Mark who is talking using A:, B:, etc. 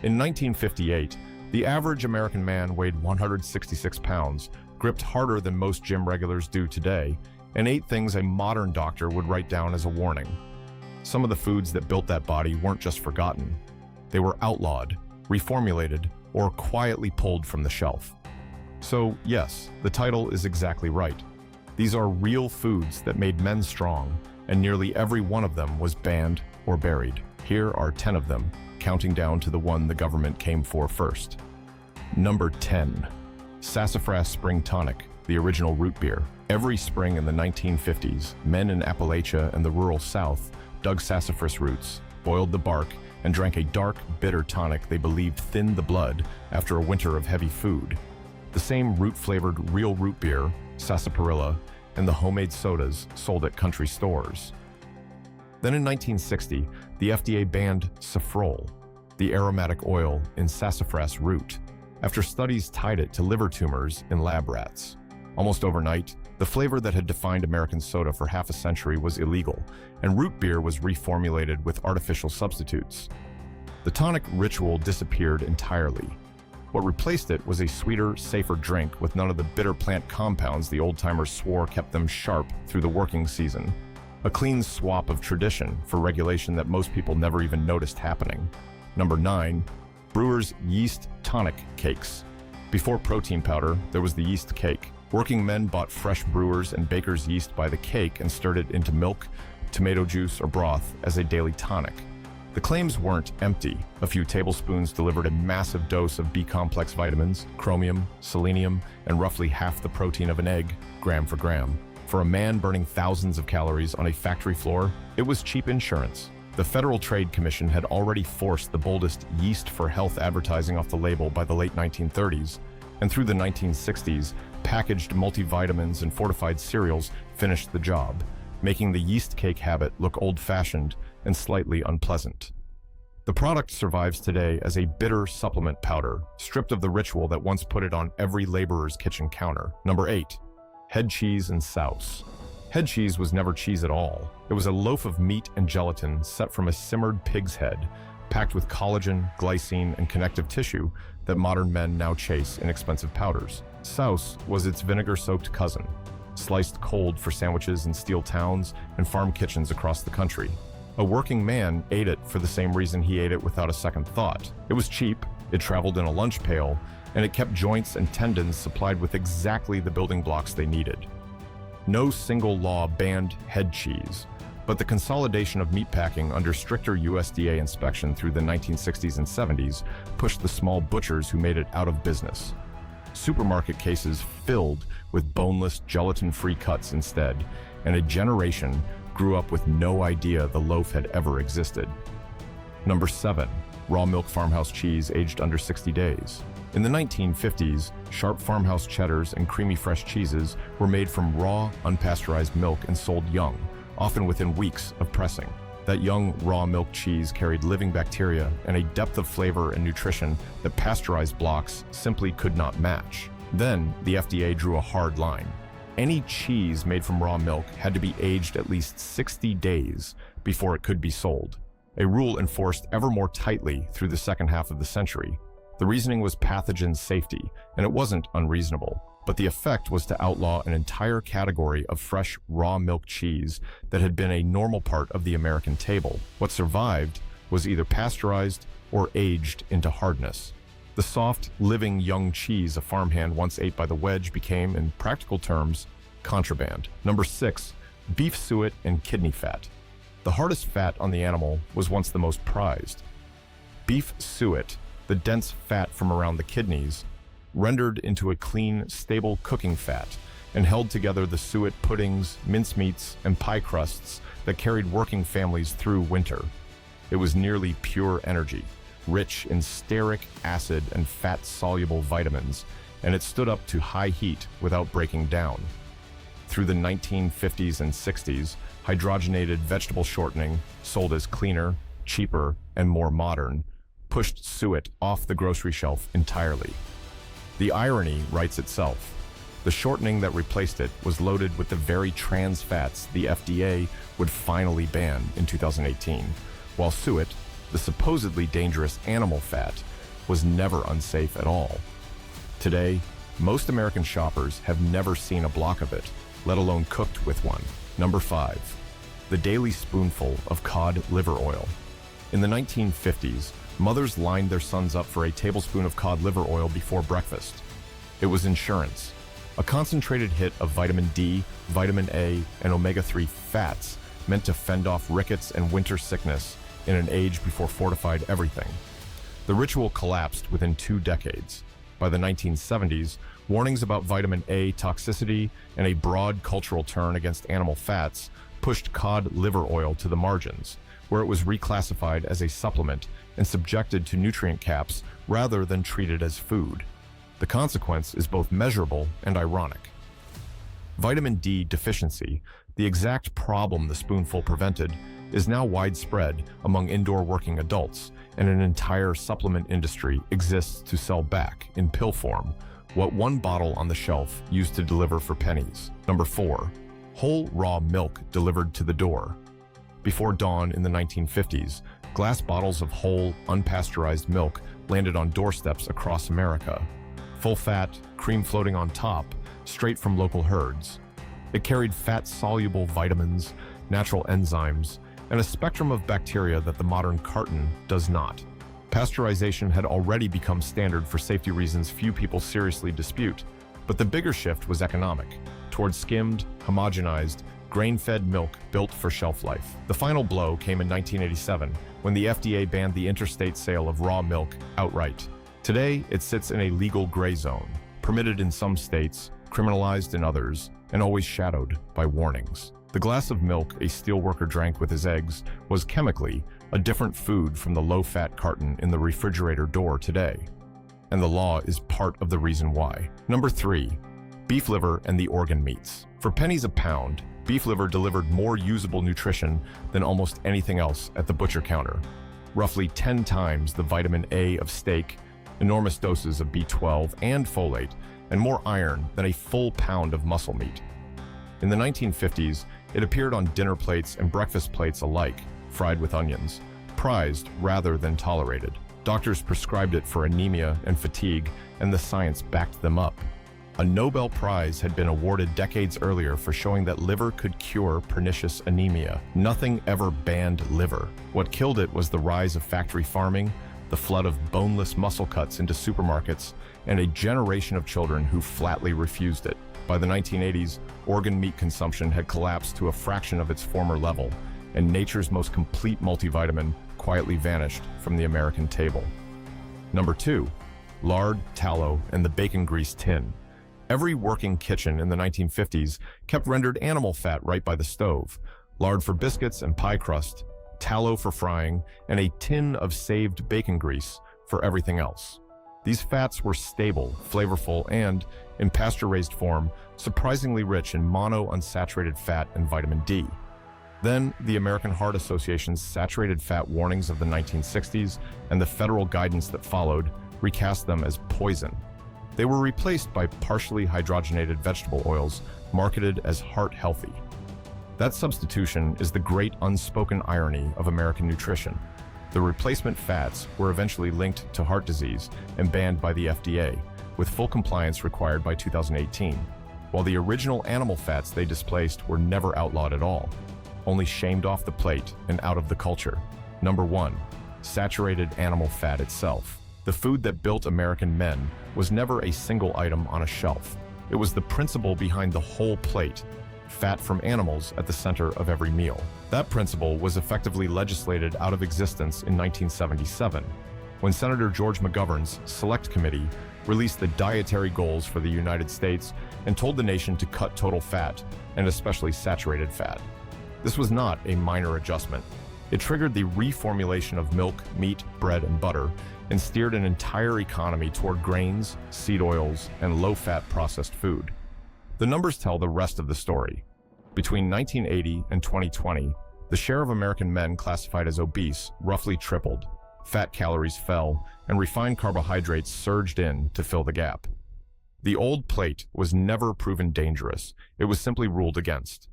A: In 1958, the average American man weighed 166 pounds, gripped harder than most gym regulars do today, and ate things a modern doctor would write down as a warning. Some of the foods that built that body weren't just forgotten. They were outlawed, reformulated, or quietly pulled from the shelf. So yes, the title is exactly right. These are real foods that made men strong, and nearly every one of them was banned or buried. Here are 10 of them, counting down to the one the government came for first. Number 10. Sassafras Spring Tonic, the original root beer. Every spring in the 1950s, men in Appalachia and the rural South dug sassafras roots, boiled the bark, and drank a dark, bitter tonic they believed thinned the blood after a winter of heavy food. The same root-flavored real root beer, sarsaparilla, and the homemade sodas sold at country stores. Then in 1960, the FDA banned saffrole, the aromatic oil in sassafras root, after studies tied it to liver tumors in lab rats. Almost overnight, the flavor that had defined American soda for half a century was illegal, and root beer was reformulated with artificial substitutes. The tonic ritual disappeared entirely. What replaced it was a sweeter, safer drink with none of the bitter plant compounds the old-timers swore kept them sharp through the working season. A clean swap of tradition for regulation that most people never even noticed happening. Number 9. Brewers' Yeast Tonic Cakes. Before protein powder, there was the yeast cake. Working men bought fresh brewers' and bakers' yeast by the cake and stirred it into milk, tomato juice, or broth as a daily tonic. The claims weren't empty. A few tablespoons delivered a massive dose of B-complex vitamins, chromium, selenium, and roughly half the protein of an egg, gram for gram. For a man burning thousands of calories on a factory floor, it was cheap insurance. The Federal Trade Commission had already forced the boldest yeast for health advertising off the label by the late 1930s, and through the 1960s, packaged multivitamins and fortified cereals finished the job, making the yeast cake habit look old-fashioned and slightly unpleasant. The product survives today as a bitter supplement powder, stripped of the ritual that once put it on every laborer's kitchen counter. Number 8. Head cheese and souse. Head cheese was never cheese at all. It was a loaf of meat and gelatin set from a simmered pig's head, packed with collagen, glycine, and connective tissue that modern men now chase in expensive powders. Souse was its vinegar-soaked cousin, sliced cold for sandwiches in steel towns and farm kitchens across the country. A working man ate it for the same reason he ate it without a second thought. It was cheap, it traveled in a lunch pail, and it kept joints and tendons supplied with exactly the building blocks they needed. No single law banned head cheese, but the consolidation of meatpacking under stricter USDA inspection through the 1960s and 70s pushed the small butchers who made it out of business. Supermarket cases filled with boneless, gelatin-free cuts instead, and a generation grew up with no idea the loaf had ever existed. Number 7. Raw milk farmhouse cheese aged under 60 days. In the 1950s, sharp farmhouse cheddars and creamy fresh cheeses were made from raw, unpasteurized milk and sold young, often within weeks of pressing. That young, raw milk cheese carried living bacteria and a depth of flavor and nutrition that pasteurized blocks simply could not match. Then, the FDA drew a hard line. Any cheese made from raw milk had to be aged at least 60 days before it could be sold, a rule enforced ever more tightly through the second half of the century. The reasoning was pathogen safety, and it wasn't unreasonable. But the effect was to outlaw an entire category of fresh, raw milk cheese that had been a normal part of the American table. What survived was either pasteurized or aged into hardness. The soft, living young cheese a farmhand once ate by the wedge became, in practical terms, contraband. Number 6. Beef suet and kidney fat. The hardest fat on the animal was once the most prized. Beef suet, the dense fat from around the kidneys, rendered into a clean, stable cooking fat, and held together the suet puddings, mincemeats, and pie crusts that carried working families through winter. It was nearly pure energy, rich in stearic acid and fat-soluble vitamins, and it stood up to high heat without breaking down. Through the 1950s and 60s, hydrogenated vegetable shortening, sold as cleaner, cheaper, and more modern, pushed suet off the grocery shelf entirely. The irony writes itself. The shortening that replaced it was loaded with the very trans fats the FDA would finally ban in 2018, while suet, the supposedly dangerous animal fat, was never unsafe at all. Today, most American shoppers have never seen a block of it, let alone cooked with one. Number 5. The daily spoonful of cod liver oil. In the 1950s, mothers lined their sons up for a tablespoon of cod liver oil before breakfast. It was insurance. A concentrated hit of vitamin D, vitamin A, and omega-3 fats meant to fend off rickets and winter sickness in an age before fortified everything. The ritual collapsed within 2 decades. By the 1970s, warnings about vitamin A toxicity and a broad cultural turn against animal fats pushed cod liver oil to the margins, where it was reclassified as a supplement and subjected to nutrient caps rather than treated as food. The consequence is both measurable and ironic. Vitamin D deficiency, the exact problem the spoonful prevented, is now widespread among indoor working adults, and an entire supplement industry exists to sell back, in pill form, what one bottle on the shelf used to deliver for pennies. Number 4. Whole raw milk delivered to the door. Before dawn in the 1950s, glass bottles of whole, unpasteurized milk landed on doorsteps across America. Full fat, cream floating on top, straight from local herds. It carried fat-soluble vitamins, natural enzymes, and a spectrum of bacteria that the modern carton does not. Pasteurization had already become standard for safety reasons few people seriously dispute, but the bigger shift was economic, towards skimmed, homogenized, grain-fed milk built for shelf life. The final blow came in 1987, when the FDA banned the interstate sale of raw milk outright. Today, it sits in a legal gray zone, permitted in some states, criminalized in others, and always shadowed by warnings. The glass of milk a steelworker drank with his eggs was chemically a different food from the low-fat carton in the refrigerator door today. And the law is part of the reason why. Number 3. Beef liver and the organ meats. For pennies a pound, beef liver delivered more usable nutrition than almost anything else at the butcher counter. Roughly 10 times the vitamin A of steak, enormous doses of B12 and folate, and more iron than a full pound of muscle meat. In the 1950s, it appeared on dinner plates and breakfast plates alike, fried with onions, prized rather than tolerated. Doctors prescribed it for anemia and fatigue, and the science backed them up. A Nobel Prize had been awarded decades earlier for showing that liver could cure pernicious anemia. Nothing ever banned liver. What killed it was the rise of factory farming, the flood of boneless muscle cuts into supermarkets, and a generation of children who flatly refused it. By the 1980s, organ meat consumption had collapsed to a fraction of its former level, and nature's most complete multivitamin quietly vanished from the American table. Number 2. Lard, tallow, and the bacon grease tin. Every working kitchen in the 1950s kept rendered animal fat right by the stove, lard for biscuits and pie crust, tallow for frying, and a tin of saved bacon grease for everything else. These fats were stable, flavorful, and, in pasture-raised form, surprisingly rich in monounsaturated fat and vitamin D. Then, the American Heart Association's saturated fat warnings of the 1960s and the federal guidance that followed recast them as poison. They were replaced by partially hydrogenated vegetable oils marketed as heart-healthy. That substitution is the great unspoken irony of American nutrition. The replacement fats were eventually linked to heart disease and banned by the FDA, with full compliance required by 2018, while the original animal fats they displaced were never outlawed at all, only shamed off the plate and out of the culture. Number 1. Saturated animal fat itself. The food that built American men was never a single item on a shelf. It was the principle behind the whole plate, fat from animals at the center of every meal. That principle was effectively legislated out of existence in 1977, when Senator George McGovern's Select Committee released the dietary goals for the United States and told the nation to cut total fat, and especially saturated fat. This was not a minor adjustment. It triggered the reformulation of milk, meat, bread, and butter, and steered an entire economy toward grains, seed oils, and low-fat processed food. The numbers tell the rest of the story. Between 1980 and 2020, the share of American men classified as obese roughly tripled. Fat calories fell, and refined carbohydrates surged in to fill the gap. The old plate was never proven dangerous. It was simply ruled against.